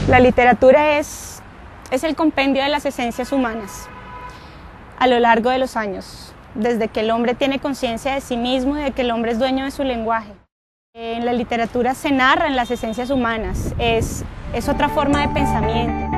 La literatura es el compendio de las esencias humanas a lo largo de los años, desde que el hombre tiene conciencia de sí mismo y de que el hombre es dueño de su lenguaje. En la literatura se narran las esencias humanas, es otra forma de pensamiento.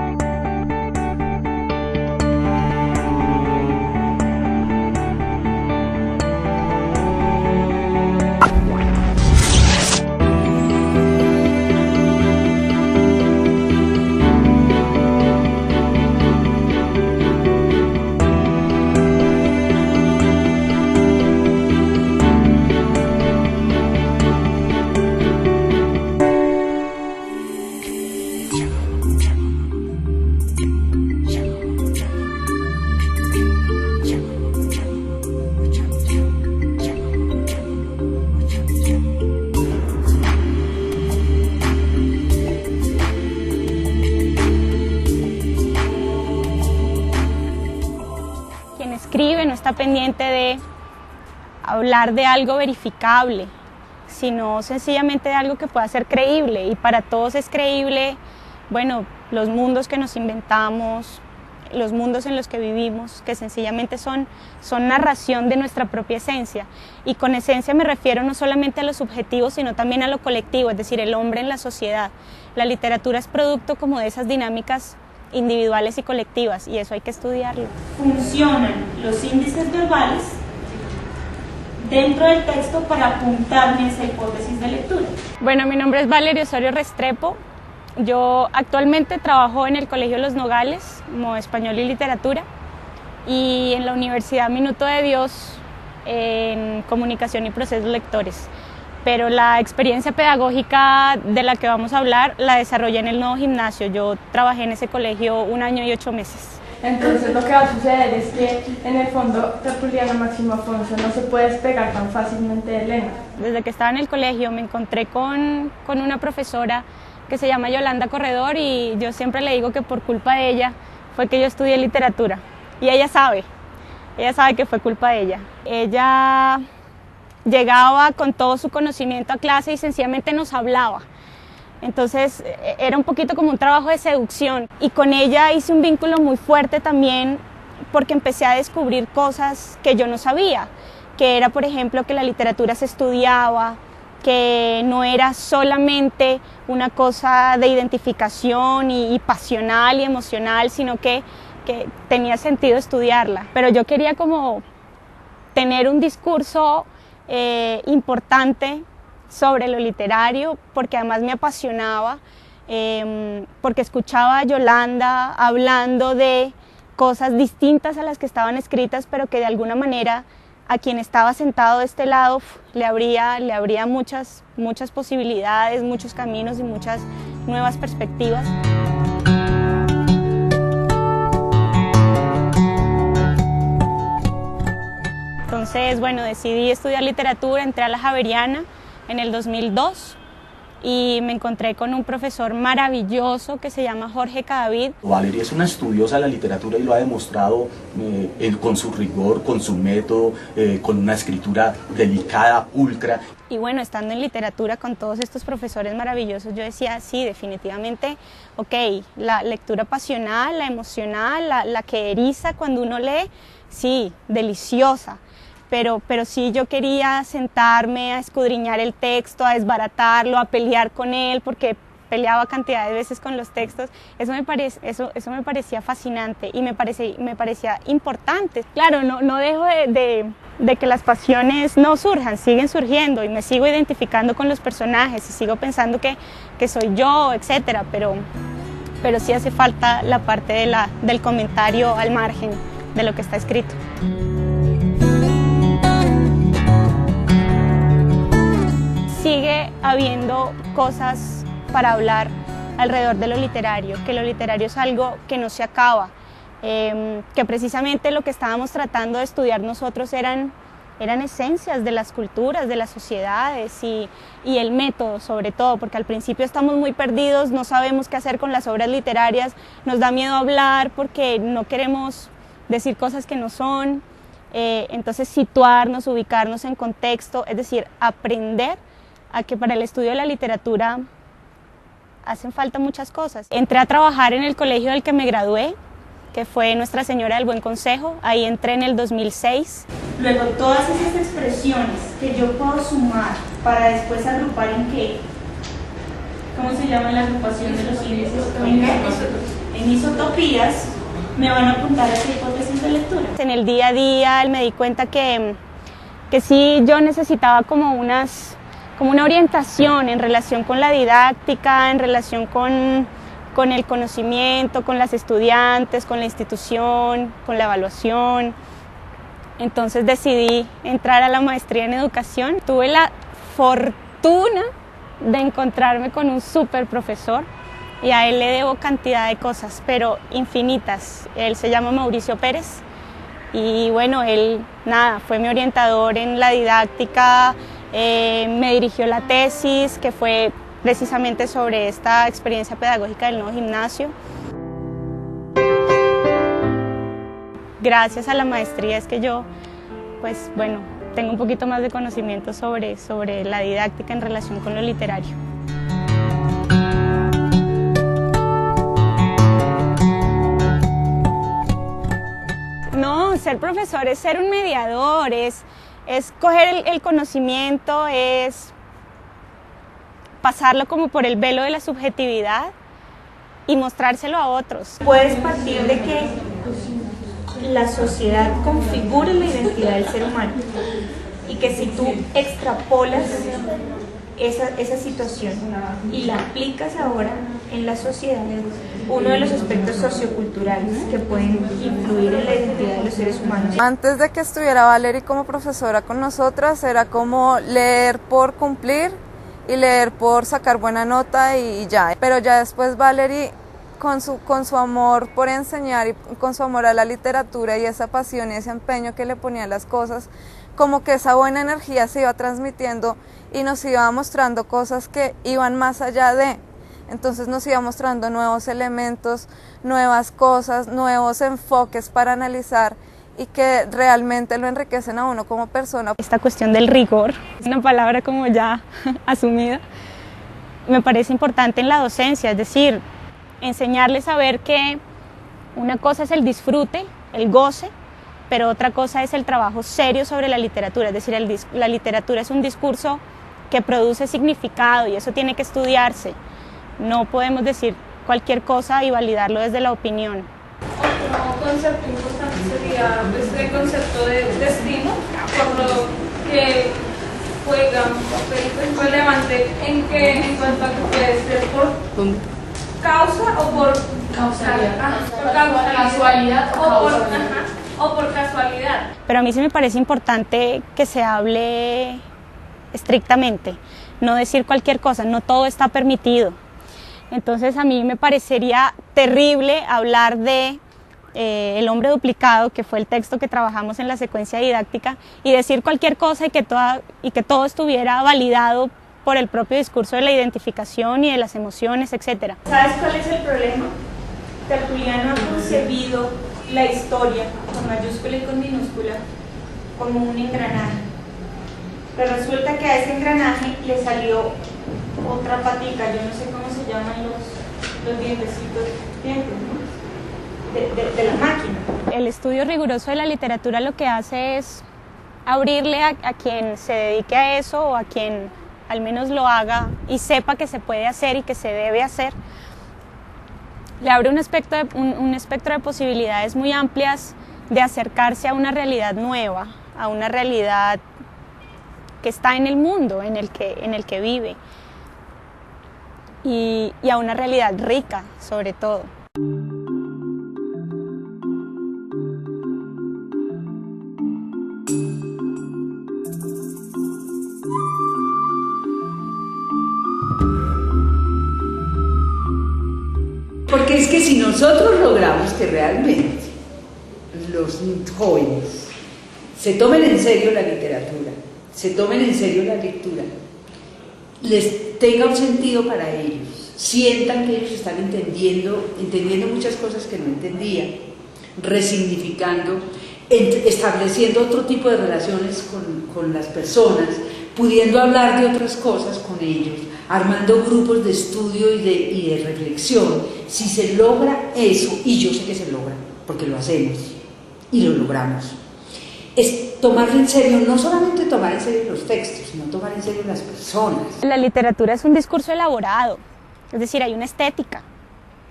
Quien escribe no está pendiente de hablar de algo verificable, sino sencillamente de algo que pueda ser creíble, y para todos es creíble, bueno, los mundos que nos inventamos, los mundos en los que vivimos, que sencillamente son narración de nuestra propia esencia. Y con esencia me refiero no solamente a lo subjetivo, sino también a lo colectivo, es decir, el hombre en la sociedad. La literatura es producto como de esas dinámicas individuales y colectivas, y eso hay que estudiarlo. Funcionan los índices verbales dentro del texto para apuntarme a esa hipótesis de lectura. Bueno, mi nombre es Valeria Osorio Restrepo. Yo actualmente trabajo en el Colegio Los Nogales como español y literatura, y en la Universidad Minuto de Dios en comunicación y procesos lectores. Pero la experiencia pedagógica de la que vamos a hablar la desarrollé en el Nuevo Gimnasio. Yo trabajé en ese colegio 1 año y 8 meses. Entonces lo que va a suceder es que en el fondo Tertuliano Máximo Afonso no se puede despegar tan fácilmente de Elena. Desde que estaba en el colegio me encontré con una profesora que se llama Yolanda Corredor, y yo siempre le digo que por culpa de ella fue que yo estudié literatura. Y ella sabe que fue culpa de ella. Ella llegaba con todo su conocimiento a clase y sencillamente nos hablaba. Entonces era un poquito como un trabajo de seducción, y con ella hice un vínculo muy fuerte también, porque empecé a descubrir cosas que yo no sabía, que era, por ejemplo, que la literatura se estudiaba, que no era solamente una cosa de identificación y pasional y emocional, sino que tenía sentido estudiarla. Pero yo quería como tener un discurso importante sobre lo literario, porque además me apasionaba, porque escuchaba a Yolanda hablando de cosas distintas a las que estaban escritas, pero que de alguna manera a quien estaba sentado de este lado le abría muchas posibilidades, muchos caminos y muchas nuevas perspectivas. Entonces, bueno, decidí estudiar literatura, entré a la Javeriana en el 2002 y me encontré con un profesor maravilloso que se llama Jorge Cadavid. Valeria es una estudiosa de la literatura y lo ha demostrado con su rigor, con su método, con una escritura delicada, pulcra. Y bueno, estando en literatura con todos estos profesores maravillosos, yo decía, sí, definitivamente, ok, la lectura pasional, la emocional, la que eriza cuando uno lee, sí, deliciosa. Pero sí, yo quería sentarme a escudriñar el texto, a desbaratarlo, a pelear con él, porque peleaba cantidad de veces con los textos. Eso me parecía fascinante y me parecía importante. Claro, no dejo de que las pasiones no surjan, siguen surgiendo, y me sigo identificando con los personajes y sigo pensando que soy yo, etcétera, pero sí hace falta la parte del comentario al margen de lo que está escrito. Sigue habiendo cosas para hablar alrededor de lo literario, que lo literario es algo que no se acaba, que precisamente lo que estábamos tratando de estudiar nosotros eran esencias de las culturas, de las sociedades y el método sobre todo, porque al principio estamos muy perdidos, no sabemos qué hacer con las obras literarias, nos da miedo hablar porque no queremos decir cosas que no son, entonces situarnos, ubicarnos en contexto, es decir, aprender a que para el estudio de la literatura hacen falta muchas cosas. Entré a trabajar en el colegio del que me gradué, que fue Nuestra Señora del Buen Consejo. Ahí entré en el 2006. Luego todas esas expresiones que yo puedo sumar para después agrupar en qué, ¿cómo se llama la agrupación de los índices? En isotopías, me van a apuntar a esa hipótesis de lectura. En el día a día me di cuenta que sí yo necesitaba como una orientación en relación con la didáctica, en relación con el conocimiento, con las estudiantes, con la institución, con la evaluación. Entonces decidí entrar a la maestría en educación. Tuve la fortuna de encontrarme con un súper profesor y a él le debo cantidad de cosas, pero infinitas. Él se llama Mauricio Pérez y bueno, él fue mi orientador en la didáctica, me dirigió la tesis que fue precisamente sobre esta experiencia pedagógica del nuevo gimnasio. Gracias a la maestría es que yo, pues bueno, tengo un poquito más de conocimiento sobre la didáctica en relación con lo literario. No, ser profesor es ser un mediador, es coger el conocimiento, es pasarlo como por el velo de la subjetividad y mostrárselo a otros. Puedes partir de que la sociedad configure la identidad del ser humano y que si tú extrapolas esa situación y la aplicas ahora en la sociedad, uno de los aspectos socioculturales que pueden influir en la identidad de los seres humanos. Antes de que estuviera Valerie como profesora con nosotras, era como leer por cumplir y leer por sacar buena nota y ya. Pero ya después Valerie, con su amor por enseñar y con su amor a la literatura y esa pasión y ese empeño que le ponía a las cosas, como que esa buena energía se iba transmitiendo y nos iba mostrando cosas que iban más allá de. Entonces nos iba mostrando nuevos elementos, nuevas cosas, nuevos enfoques para analizar y que realmente lo enriquecen a uno como persona. Esta cuestión del rigor, es una palabra como ya asumida, me parece importante en la docencia, es decir, enseñarles a ver que una cosa es el disfrute, el goce, pero otra cosa es el trabajo serio sobre la literatura, es decir, la literatura es un discurso que produce significado y eso tiene que estudiarse. No podemos decir cualquier cosa y validarlo desde la opinión. Otro concepto importante sería este concepto de destino, por lo que juega un papel relevante en cuanto a que puede ser por causa o por casualidad o por casualidad. Pero a mí sí me parece importante que se hable estrictamente, no decir cualquier cosa, no todo está permitido. Entonces a mí me parecería terrible hablar de El hombre duplicado, que fue el texto que trabajamos en la secuencia didáctica, y decir cualquier cosa y que todo estuviera validado por el propio discurso de la identificación y de las emociones, etc. ¿Sabes cuál es el problema? Tertuliano ha concebido la historia, con mayúscula y con minúscula, como un engranaje. Pero resulta que a ese engranaje le salió otra patica, yo no sé cómo se llaman los dientecitos, ¿no? de la máquina. El estudio riguroso de la literatura lo que hace es abrirle a quien se dedique a eso o a quien al menos lo haga y sepa que se puede hacer y que se debe hacer, le abre un espectro de posibilidades muy amplias de acercarse a una realidad nueva, a una realidad que está en el mundo en el que vive y a una realidad rica sobre todo. Porque es que si nosotros logramos que realmente los jóvenes se tomen en serio la literatura, se tomen en serio la lectura, les tenga un sentido para ellos, sientan que ellos están entendiendo muchas cosas que no entendían, resignificando, estableciendo otro tipo de relaciones con las personas, pudiendo hablar de otras cosas con ellos, armando grupos de estudio y de reflexión. Si se logra eso, y yo sé que se logra, porque lo hacemos y lo logramos, es tomarlo en serio, no solamente tomar en serio los textos, sino tomar en serio las personas. La literatura es un discurso elaborado, es decir, hay una estética.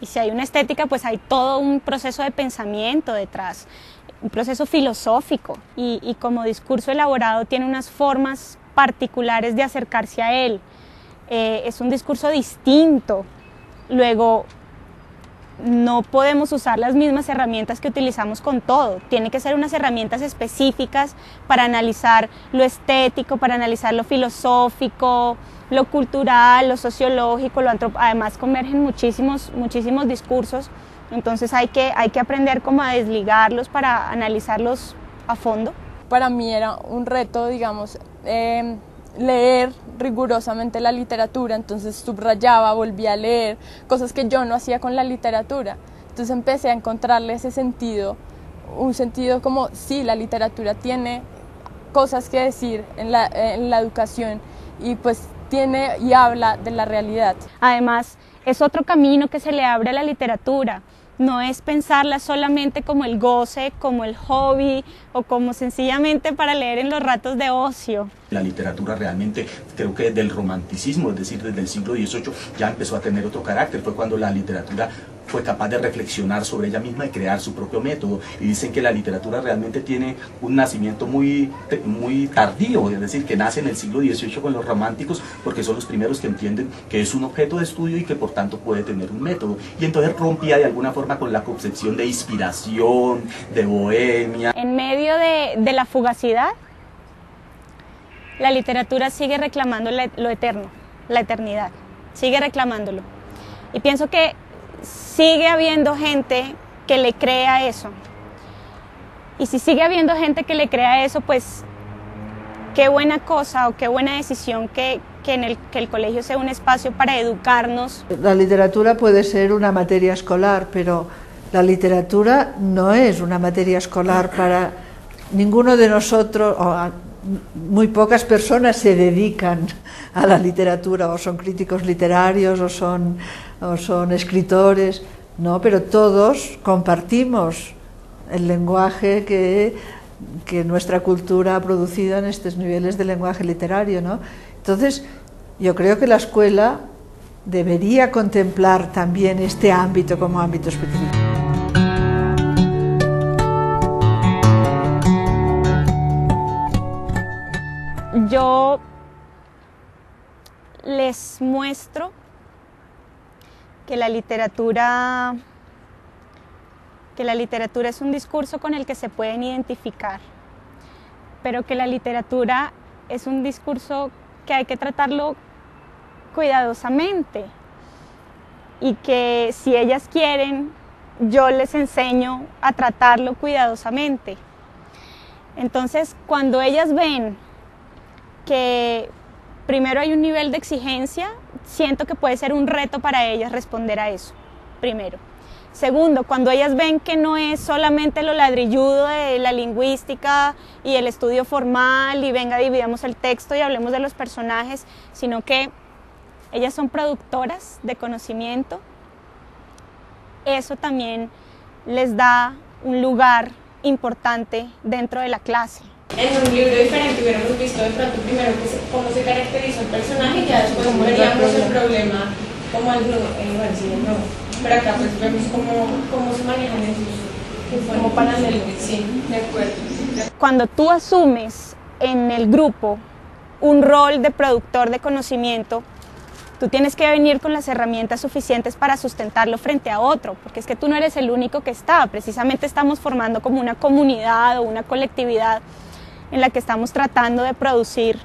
Y si hay una estética, pues hay todo un proceso de pensamiento detrás, un proceso filosófico. Y como discurso elaborado tiene unas formas particulares de acercarse a él. Es un discurso distinto. Luego, no podemos usar las mismas herramientas que utilizamos con todo. Tiene que ser unas herramientas específicas para analizar lo estético, para analizar lo filosófico, lo cultural, lo sociológico, lo antropológico. Además convergen muchísimos discursos, entonces hay que aprender cómo a desligarlos para analizarlos a fondo. Para mí era un reto, digamos, leer rigurosamente la literatura, entonces subrayaba, volvía a leer, cosas que yo no hacía con la literatura. Entonces empecé a encontrarle ese sentido, un sentido como, sí, la literatura tiene cosas que decir en la educación y pues tiene y habla de la realidad. Además, es otro camino que se le abre a la literatura. No es pensarla solamente como el goce, como el hobby o como sencillamente para leer en los ratos de ocio. La literatura realmente, creo que desde el romanticismo, es decir, desde el siglo XVIII, ya empezó a tener otro carácter. Fue cuando la literatura fue capaz de reflexionar sobre ella misma y crear su propio método. Y dicen que la literatura realmente tiene un nacimiento muy tardío, es decir, que nace en el siglo XVIII con los románticos, porque son los primeros que entienden que es un objeto de estudio y que por tanto puede tener un método. Y entonces rompía de alguna forma con la concepción de inspiración, de bohemia. En medio de la fugacidad, la literatura sigue reclamando lo eterno, la eternidad, sigue reclamándolo. Y pienso que sigue habiendo gente que le crea eso. Y si sigue habiendo gente que le crea eso, pues qué buena cosa o qué buena decisión que el colegio sea un espacio para educarnos. La literatura puede ser una materia escolar, pero la literatura no es una materia escolar para ninguno de nosotros. Muy pocas personas se dedican a la literatura, o son críticos literarios, o son escritores, no, pero todos compartimos el lenguaje que nuestra cultura ha producido en estos niveles de lenguaje literario, ¿no? Entonces, yo creo que la escuela debería contemplar también este ámbito como ámbito específico. Yo les muestro que la literatura es un discurso con el que se pueden identificar, pero que la literatura es un discurso que hay que tratarlo cuidadosamente y que si ellas quieren, yo les enseño a tratarlo cuidadosamente. Entonces, cuando ellas ven que primero hay un nivel de exigencia, siento que puede ser un reto para ellas responder a eso, primero. Segundo, cuando ellas ven que no es solamente lo ladrilludo de la lingüística y el estudio formal y venga, dividamos el texto y hablemos de los personajes, sino que ellas son productoras de conocimiento, eso también les da un lugar importante dentro de la clase. En un libro diferente hubiéramos visto de pronto primero cómo se caracteriza el personaje y ya después veríamos el problema como el nudo, pero acá pues vemos cómo se manejan esos como paralelos. Sí, de acuerdo. Cuando tú asumes en el grupo un rol de productor de conocimiento, tú tienes que venir con las herramientas suficientes para sustentarlo frente a otro, porque es que tú no eres el único que está, precisamente estamos formando como una comunidad o una colectividad en la que estamos tratando de producir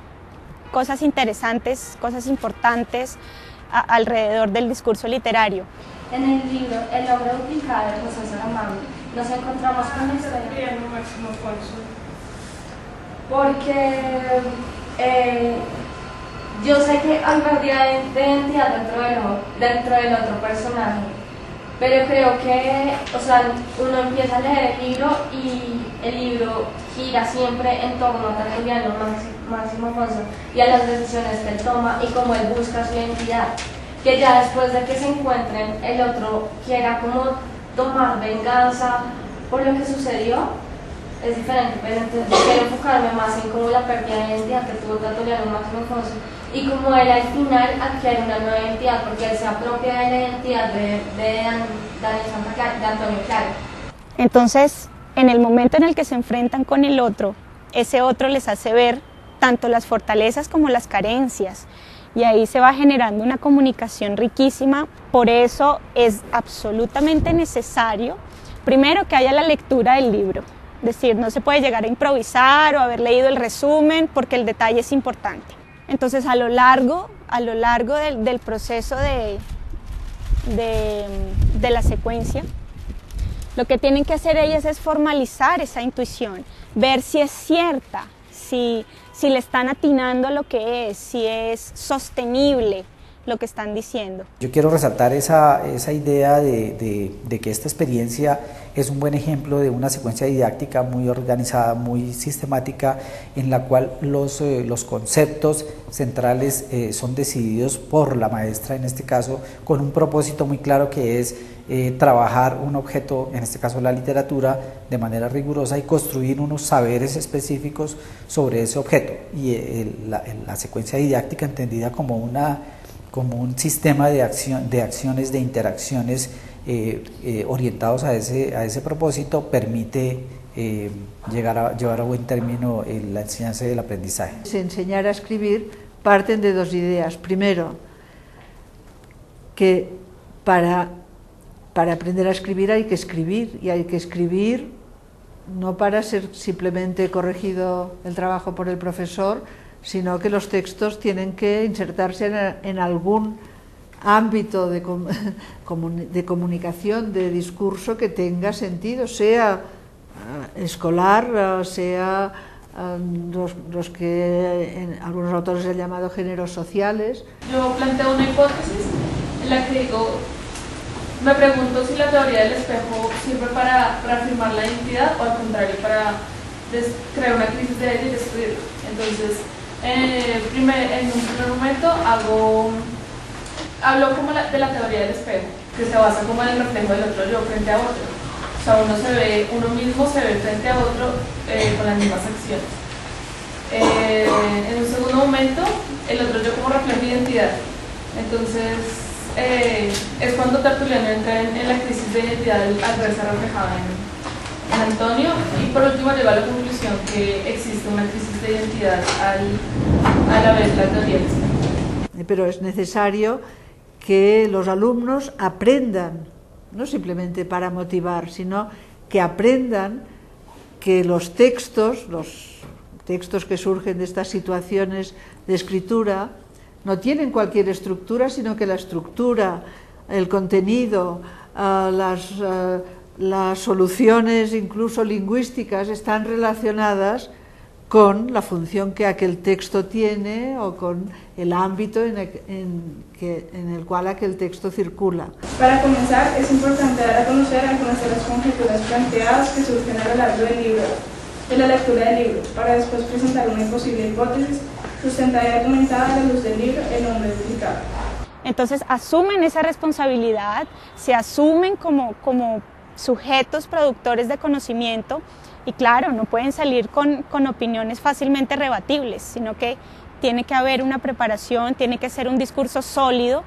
cosas interesantes, cosas importantes alrededor del discurso literario. En el libro El hombre duplicado de José Saramago nos encontramos con la historia porque yo sé que hay pérdida de identidad dentro del otro personaje, pero creo que, o sea, uno empieza a leer el libro y el libro gira siempre en torno a Tertuliano Máximo Alfonso y a las decisiones que él toma y cómo él busca su identidad. Que ya después de que se encuentren, el otro quiera como tomar venganza por lo que sucedió, es diferente, pero entonces yo quiero enfocarme más en cómo la pérdida de identidad que tuvo Tertuliano Máximo Alfonso y cómo él al final adquiere una nueva identidad, porque él se apropia de la identidad de Antonio Claro. Entonces, en el momento en el que se enfrentan con el otro, ese otro les hace ver tanto las fortalezas como las carencias, y ahí se va generando una comunicación riquísima. Por eso es absolutamente necesario, primero, que haya la lectura del libro. Es decir, no se puede llegar a improvisar o haber leído el resumen porque el detalle es importante. Entonces, a lo largo del proceso de la secuencia, lo que tienen que hacer ellas es formalizar esa intuición, ver si es cierta, si le están atinando a lo que es, si es sostenible lo que están diciendo. Yo quiero resaltar esa idea de que esta experiencia es un buen ejemplo de una secuencia didáctica muy organizada, muy sistemática, en la cual los conceptos centrales son decididos por la maestra, en este caso, con un propósito muy claro que es trabajar un objeto, en este caso la literatura, de manera rigurosa y construir unos saberes específicos sobre ese objeto. Y la secuencia didáctica entendida como un sistema de acciones, de interacciones orientados a ese propósito, permite llevar a buen término la enseñanza y el aprendizaje. Enseñar a escribir parten de dos ideas. Primero, que para aprender a escribir hay que escribir, y hay que escribir no para ser simplemente corregido el trabajo por el profesor, sino que los textos tienen que insertarse en algún ámbito de comunicación, de discurso que tenga sentido, sea escolar, sea los que algunos autores han llamado géneros sociales. Yo planteo una hipótesis en la que digo, me pregunto si la teoría del espejo sirve para afirmar la identidad o al contrario para crear una crisis de ella y destruirla. Entonces, en un primer momento hablo como de la teoría del espejo, que se basa como en el reflejo del otro yo frente a otro. O sea, uno mismo se ve frente a otro con las mismas acciones. En un segundo momento, el otro yo como reflejo de identidad. Entonces, es cuando Tertuliano entra en la crisis de identidad al verse reflejada en Antonio, y por último llega a la conclusión que existe una crisis de identidad a la vez la teoría del espejo. Pero es necesario que los alumnos aprendan, no simplemente para motivar, sino que aprendan que los textos que surgen de estas situaciones de escritura no tienen cualquier estructura, sino que la estructura, el contenido, las soluciones incluso lingüísticas están relacionadas con la función que aquel texto tiene o con el ámbito en el cual aquel texto circula. Para comenzar, es importante dar a conocer algunas de las conjeturas planteadas que surgen a lo largo del libro, de la lectura del libro, para después presentar una posible hipótesis sustentada y argumentada a la luz del libro en nombre del publicado. Entonces asumen esa responsabilidad, se asumen como sujetos productores de conocimiento, y claro, no pueden salir con opiniones fácilmente rebatibles, sino que tiene que haber una preparación, tiene que ser un discurso sólido.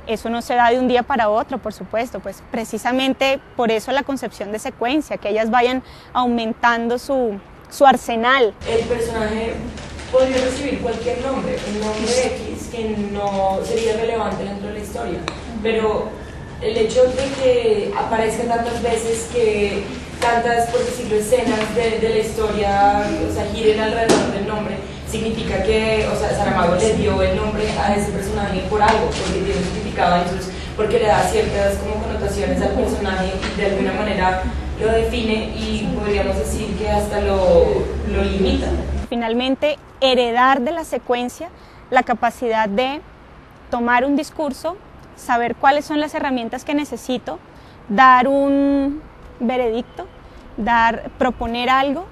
Eso no se da de un día para otro, por supuesto, pues precisamente por eso la concepción de secuencia, que ellas vayan aumentando su arsenal. El personaje podría recibir cualquier nombre, un nombre X que no sería relevante dentro de la historia, pero el hecho de que aparezca tantas veces, que tantas, por decirlo, escenas de la historia, o sea, giren alrededor del nombre, significa que, o sea, Saramago le dio el nombre a ese personaje por algo, porque tiene un significado, entonces, porque le da ciertas como connotaciones al personaje y de alguna manera lo define, y podríamos decir que hasta lo limita. Finalmente, heredar de la secuencia la capacidad de tomar un discurso, saber cuáles son las herramientas que necesito, dar un veredicto, proponer algo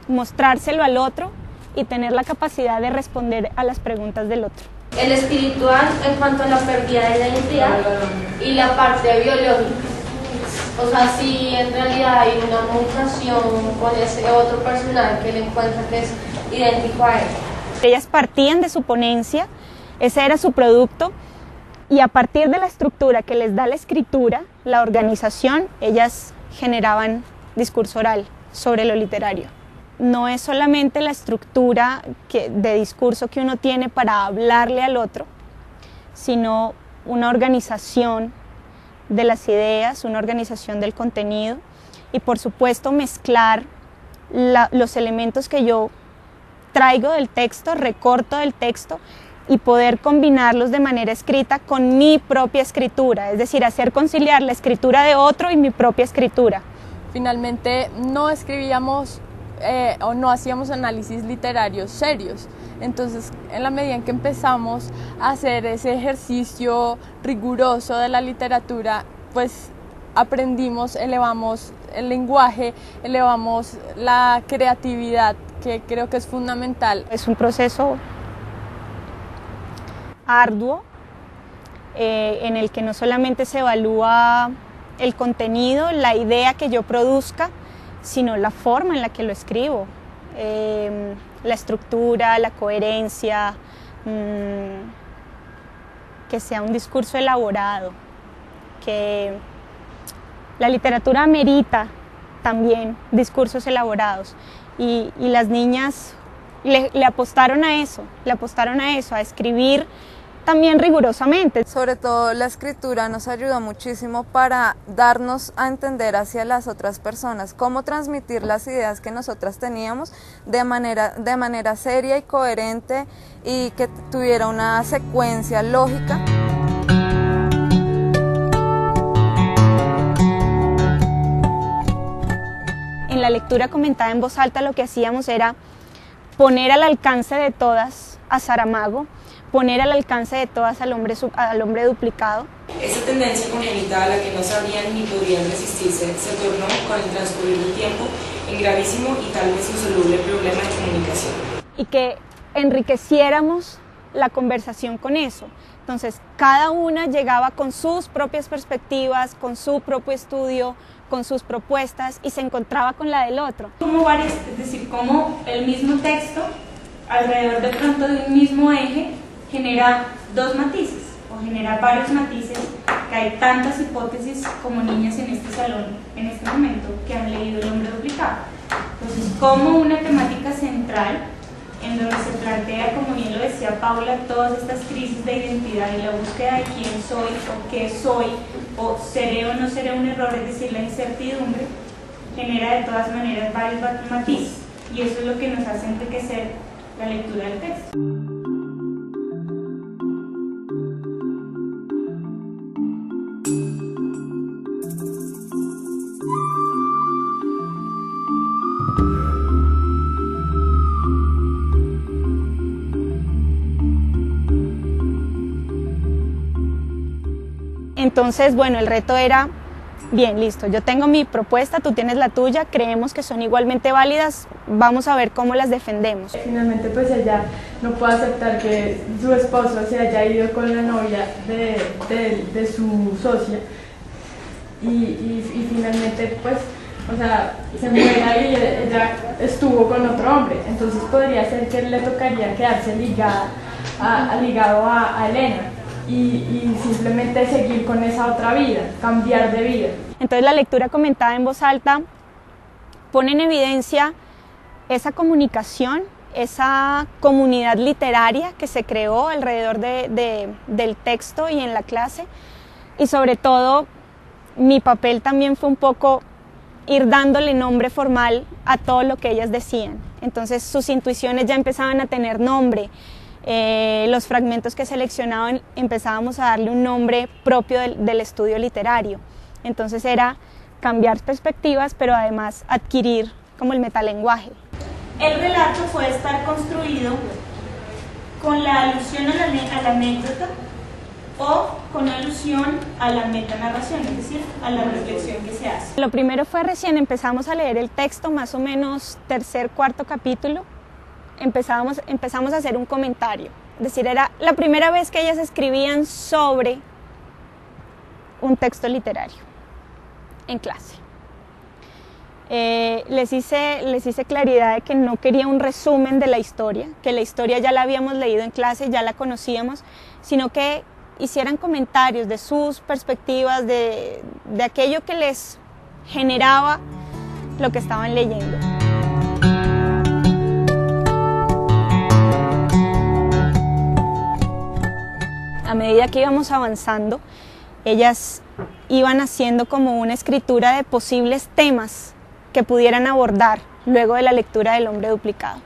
mostrárselo al otro y tener la capacidad de responder a las preguntas del otro. El espiritual en cuanto a la pérdida de la identidad y la parte biológica. O sea, si en realidad hay una mutación con ese otro personaje que le encuentra que es idéntico a él. Ellas partían de su ponencia, ese era su producto, y a partir de la estructura que les da la escritura, la organización, ellas generaban discurso oral sobre lo literario. No es solamente la estructura de discurso que uno tiene para hablarle al otro, sino una organización de las ideas, una organización del contenido y por supuesto mezclar los elementos que yo traigo del texto, recorto del texto y poder combinarlos de manera escrita con mi propia escritura, es decir, hacer conciliar la escritura de otro y mi propia escritura. Finalmente no escribíamos o no hacíamos análisis literarios serios. Entonces, en la medida en que empezamos a hacer ese ejercicio riguroso de la literatura, pues aprendimos, elevamos el lenguaje, elevamos la creatividad, que creo que es fundamental. Es un proceso arduo en el que no solamente se evalúa el contenido, la idea que yo produzca, sino la forma en la que lo escribo, la estructura, la coherencia, que sea un discurso elaborado, que la literatura amerita también discursos elaborados y las niñas le apostaron a eso, a escribir también rigurosamente. Sobre todo la escritura nos ayudó muchísimo para darnos a entender hacia las otras personas, cómo transmitir las ideas que nosotras teníamos de manera seria y coherente y que tuviera una secuencia lógica. En la lectura comentada en voz alta lo que hacíamos era poner al alcance de todas a Saramago, poner al alcance de todas al hombre duplicado. Esa tendencia congénita a la que no sabían ni podían resistirse se tornó con el transcurrir del tiempo en gravísimo y tal vez insoluble problema de comunicación. Y que enriqueciéramos la conversación con eso. Entonces, cada una llegaba con sus propias perspectivas, con su propio estudio, con sus propuestas y se encontraba con la del otro. Como varias, es decir, como el mismo texto, alrededor de pronto de un mismo eje, genera dos matices o genera varios matices, que hay tantas hipótesis como niñas en este salón en este momento que han leído El hombre duplicado. Entonces, como una temática central en donde se plantea, como bien lo decía Paula, todas estas crisis de identidad y la búsqueda de quién soy o qué soy o seré o no seré un error, es decir, la incertidumbre, genera de todas maneras varios matices y eso es lo que nos hace enriquecer la lectura del texto. Entonces, bueno, el reto era, bien, listo, yo tengo mi propuesta, tú tienes la tuya, creemos que son igualmente válidas, vamos a ver cómo las defendemos. Finalmente, pues ella no puede aceptar que su esposo se haya ido con la novia de su socia y finalmente, pues, o sea, se muera y ella estuvo con otro hombre, entonces podría ser que le tocaría quedarse ligado a Elena. Y simplemente seguir con esa otra vida, cambiar de vida. Entonces la lectura comentada en voz alta pone en evidencia esa comunicación, esa comunidad literaria que se creó alrededor del texto y en la clase y sobre todo mi papel también fue un poco ir dándole nombre formal a todo lo que ellas decían. Entonces sus intuiciones ya empezaban a tener nombre. Los fragmentos que seleccionaban empezábamos a darle un nombre propio del estudio literario. Entonces era cambiar perspectivas, pero además adquirir como el metalenguaje. El relato puede estar construido con la alusión a la anécdota, o con alusión a la metanarración, es decir, a la reflexión que se hace. Lo primero fue recién empezamos a leer el texto, más o menos tercer, cuarto capítulo, empezamos a hacer un comentario, es decir, era la primera vez que ellas escribían sobre un texto literario en clase. Les hice claridad de que no quería un resumen de la historia, que la historia ya la habíamos leído en clase, ya la conocíamos, sino que hicieran comentarios de sus perspectivas, de aquello que les generaba lo que estaban leyendo. A medida que íbamos avanzando, ellas iban haciendo como una escritura de posibles temas que pudieran abordar luego de la lectura del Hombre Duplicado.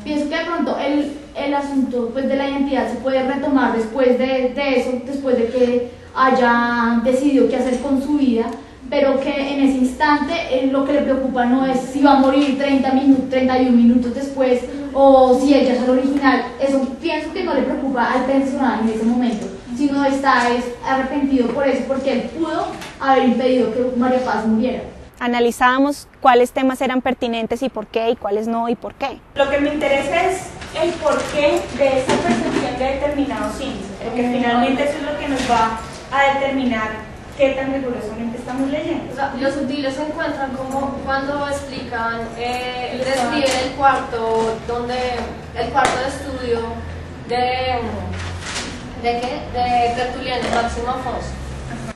Pienso que de pronto el asunto pues, de la identidad se puede retomar después de eso, después de que haya decidido qué hacer con su vida, pero que en ese instante lo que le preocupa no es si va a morir 31 minutos después o si ella es el original. Eso pienso que no le preocupa al personaje en ese momento, sino está arrepentido por eso, porque él pudo haber impedido que María Paz muriera. Analizábamos cuáles temas eran pertinentes y por qué, y cuáles no y por qué. Lo que me interesa es el porqué de esa percepción de determinados índices, porque finalmente eso es lo que nos va a determinar qué tan rigurosamente estamos leyendo. O sea, los útiles se encuentran como cuando explican, describen el cuarto de estudio de Tertuliano Máximo Afonso.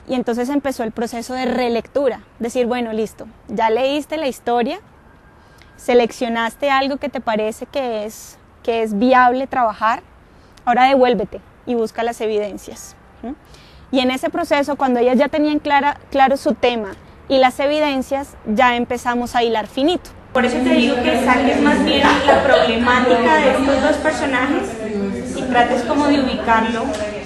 Y entonces empezó el proceso de relectura, decir, bueno, listo, ya leíste la historia, seleccionaste algo que te parece que es viable trabajar, ahora devuélvete y busca las evidencias. Y en ese proceso, cuando ellas ya tenían claro su tema y las evidencias, ya empezamos a hilar finito. Por eso te digo que saques más bien la problemática de estos dos personajes y trates como de ubicarlo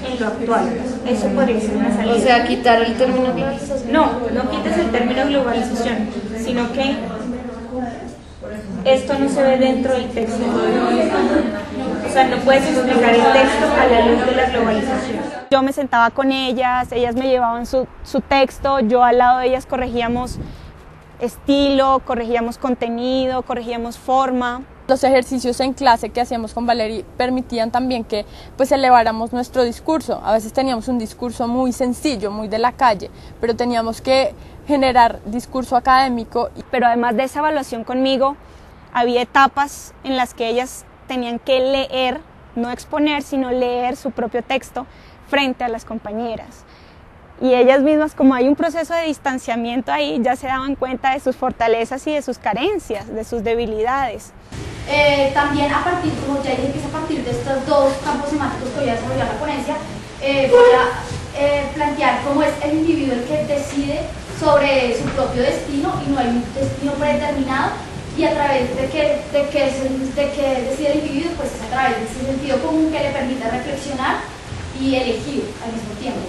en lo actual. Eso podría ser una salida. O sea, quitar el término globalización. No quites el término globalización, sino que esto no se ve dentro del texto. O sea, no puedes explicar el texto a la luz de la globalización. Yo me sentaba con ellas me llevaban su texto, yo al lado de ellas corregíamos estilo, corregíamos contenido, corregíamos forma. Los ejercicios en clase que hacíamos con Valerie permitían también que pues eleváramos nuestro discurso. A veces teníamos un discurso muy sencillo, muy de la calle, pero teníamos que generar discurso académico. Pero además de esa evaluación conmigo, había etapas en las que ellas tenían que leer, no exponer, sino leer su propio texto frente a las compañeras. Y ellas mismas, como hay un proceso de distanciamiento ahí, ya se daban cuenta de sus fortalezas y de sus carencias, de sus debilidades. También a partir, como ya dije, que es a partir de estos dos campos semánticos que voy a desarrollar la ponencia, voy a plantear cómo es el individuo el que decide sobre su propio destino y no hay un destino predeterminado, y a través de que decide el individuo, pues es a través de ese sentido común que le permite reflexionar y elegir al mismo tiempo.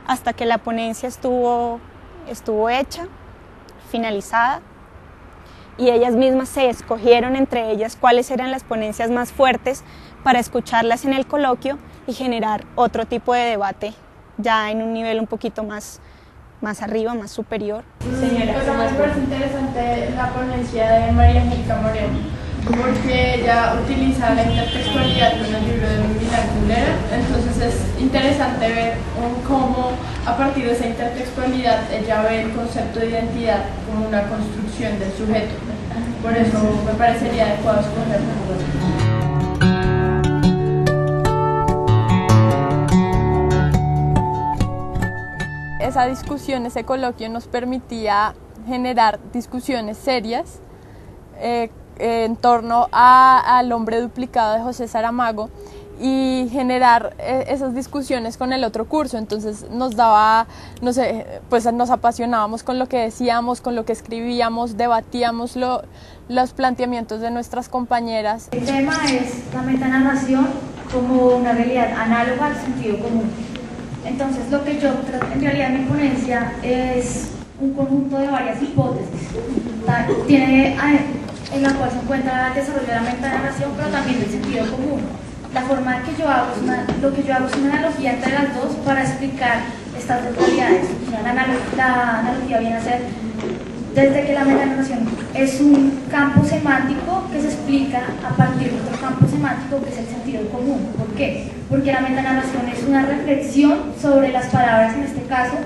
Hasta que la ponencia estuvo hecha, finalizada, y ellas mismas se escogieron entre ellas cuáles eran las ponencias más fuertes para escucharlas en el coloquio y generar otro tipo de debate ya en un nivel un poquito más arriba, más superior. Señora, pues a mí me parece interesante la ponencia de María Angélica Moreno, porque ella utiliza la intertextualidad con el libro de Milán Kundera. Entonces es interesante ver cómo a partir de esa intertextualidad ella ve el concepto de identidad como una construcción del sujeto. Por eso me parecería adecuado escogerlo. Esa discusión, ese coloquio nos permitía generar discusiones serias en torno al Hombre Duplicado de José Saramago y generar esas discusiones con el otro curso. Entonces nos daba, no sé, pues nos apasionábamos con lo que decíamos, con lo que escribíamos, debatíamos los planteamientos de nuestras compañeras. El tema es la metanarración como una realidad análoga al sentido común. Entonces lo que yo en realidad mi ponencia es un conjunto de varias hipótesis. En la cual se encuentra el desarrollo de la metanarración, pero también del sentido común. La forma que yo hago lo que yo hago es una analogía entre las dos para explicar estas dos realidades. La analogía viene a ser desde que la metanarración es un campo semántico que se explica a partir de otro campo semántico que es el sentido común. ¿Por qué? Porque la metanarración es una reflexión sobre las palabras en este caso,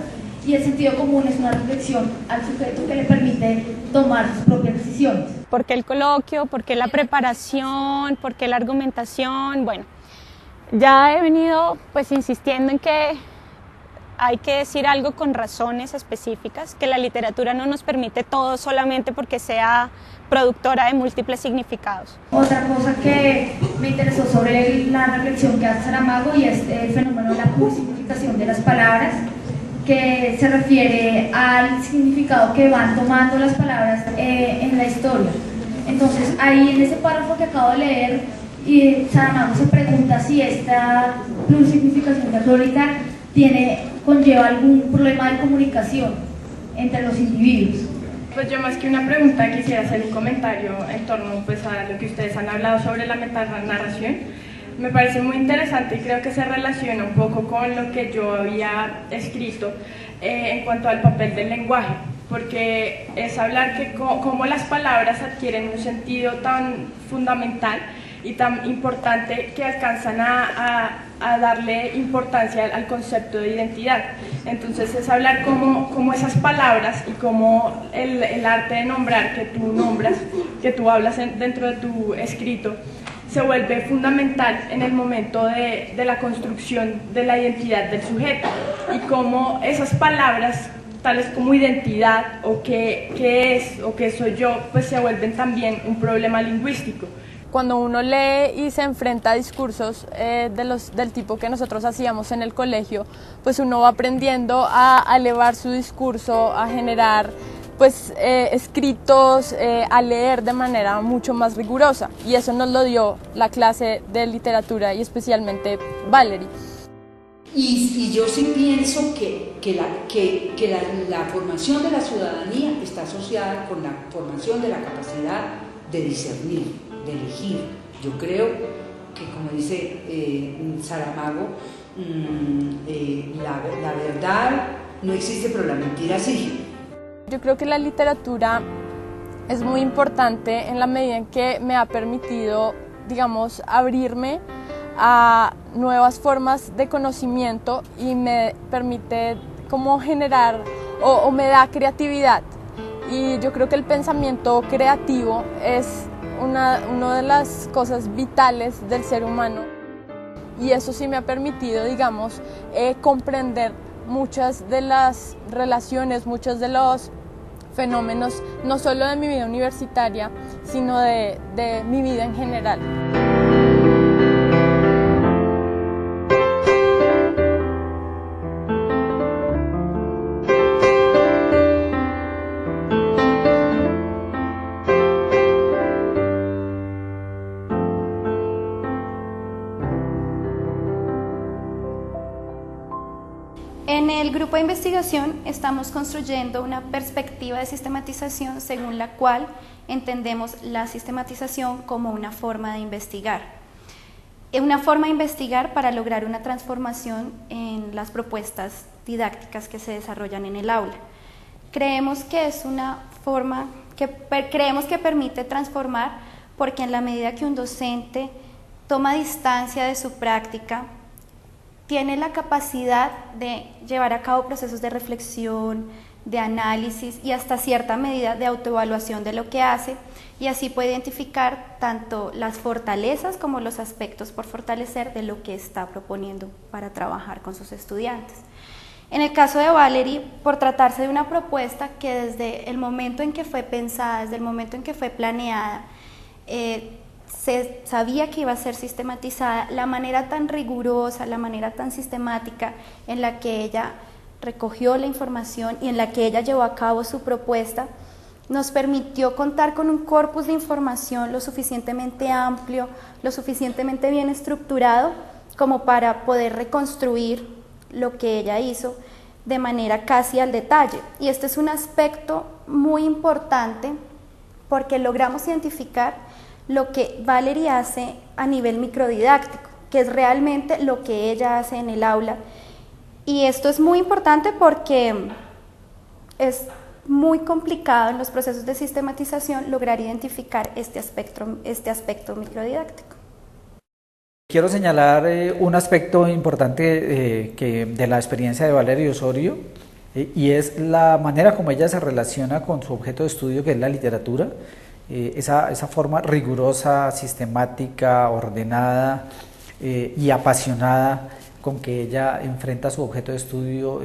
y el sentido común es una reflexión al sujeto que le permite tomar sus propias decisiones. ¿Por qué el coloquio? ¿Por qué la preparación? ¿Por qué la argumentación? Bueno, ya he venido pues insistiendo en que hay que decir algo con razones específicas, que la literatura no nos permite todo solamente porque sea productora de múltiples significados. Otra cosa que me interesó sobre la reflexión que hace Saramago y es el fenómeno de la cursificación de las palabras, que se refiere al significado que van tomando las palabras en la historia. Entonces, ahí en ese párrafo que acabo de leer, Saramago se pregunta si esta plurisignificación diacrónica conlleva algún problema de comunicación entre los individuos. Pues yo más que una pregunta quisiera hacer un comentario en torno pues, a lo que ustedes han hablado sobre la metanarración. Me parece muy interesante y creo que se relaciona un poco con lo que yo había escrito en cuanto al papel del lenguaje, porque es hablar que cómo las palabras adquieren un sentido tan fundamental y tan importante que alcanzan a darle importancia al concepto de identidad. Entonces es hablar cómo esas palabras y cómo el arte de nombrar que tú nombras, que tú hablas dentro de tu escrito, se vuelve fundamental en el momento de la construcción de la identidad del sujeto, y cómo esas palabras tales como identidad o qué es o qué soy yo, pues se vuelven también un problema lingüístico. Cuando uno lee y se enfrenta a discursos del tipo que nosotros hacíamos en el colegio, pues uno va aprendiendo a elevar su discurso, a generar pues escritos, a leer de manera mucho más rigurosa, y eso nos lo dio la clase de literatura y especialmente Valerie. Y yo sí pienso que la formación de la ciudadanía está asociada con la formación de la capacidad de discernir, de elegir. Yo creo que, como dice Saramago, la verdad no existe, pero la mentira sí. Yo creo que la literatura es muy importante en la medida en que me ha permitido, digamos, abrirme a nuevas formas de conocimiento y me permite como generar o me da creatividad. Y yo creo que el pensamiento creativo es una de las cosas vitales del ser humano, y eso sí me ha permitido, digamos, comprender muchas de las relaciones, muchos de los fenómenos, no solo de mi vida universitaria, sino de mi vida en general. En el grupo de investigación estamos construyendo una perspectiva de sistematización según la cual entendemos la sistematización como una forma de investigar. Una forma de investigar para lograr una transformación en las propuestas didácticas que se desarrollan en el aula. Creemos que es una forma que permite transformar, porque en la medida que un docente toma distancia de su práctica, tiene la capacidad de llevar a cabo procesos de reflexión, de análisis y hasta cierta medida de autoevaluación de lo que hace, y así puede identificar tanto las fortalezas como los aspectos por fortalecer de lo que está proponiendo para trabajar con sus estudiantes. En el caso de Valerie, por tratarse de una propuesta que desde el momento en que fue pensada, desde el momento en que fue planeada, se sabía que iba a ser sistematizada, la manera tan rigurosa, la manera tan sistemática en la que ella recogió la información y en la que ella llevó a cabo su propuesta, nos permitió contar con un corpus de información lo suficientemente amplio, lo suficientemente bien estructurado como para poder reconstruir lo que ella hizo de manera casi al detalle. Y este es un aspecto muy importante porque logramos identificar lo que Valerie hace a nivel microdidáctico. que es realmente lo que ella hace en el aula. Y esto es muy importante porque es muy complicado en los procesos de sistematización lograr identificar este aspecto microdidáctico. Quiero señalar un aspecto importante de la experiencia de Valeria Osorio, y es la manera como ella se relaciona con su objeto de estudio, que es la literatura. Esa forma rigurosa, sistemática, ordenada y apasionada con que ella enfrenta su objeto de estudio,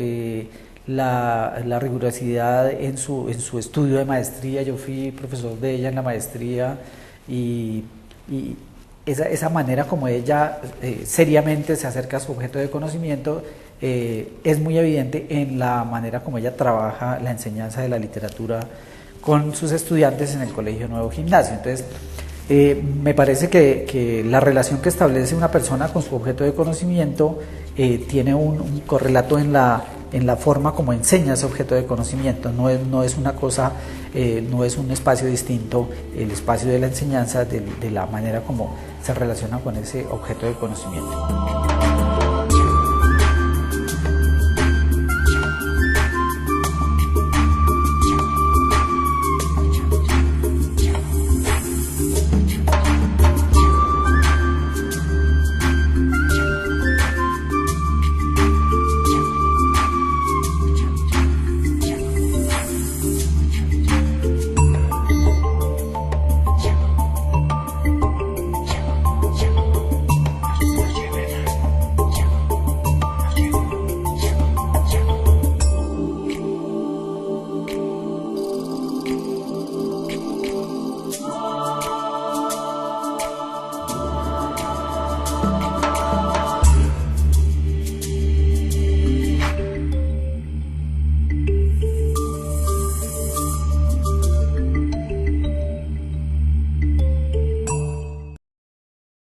la rigurosidad en su estudio de maestría. Yo fui profesor de ella en la maestría, y esa manera como ella seriamente se acerca a su objeto de conocimiento es muy evidente en la manera como ella trabaja la enseñanza de la literatura con sus estudiantes en el Colegio Nuevo Gimnasio. Entonces, me parece que la relación que establece una persona con su objeto de conocimiento tiene un correlato en la forma como enseña ese objeto de conocimiento. No es una cosa, no es un espacio distinto el espacio de la enseñanza de la manera como se relaciona con ese objeto de conocimiento.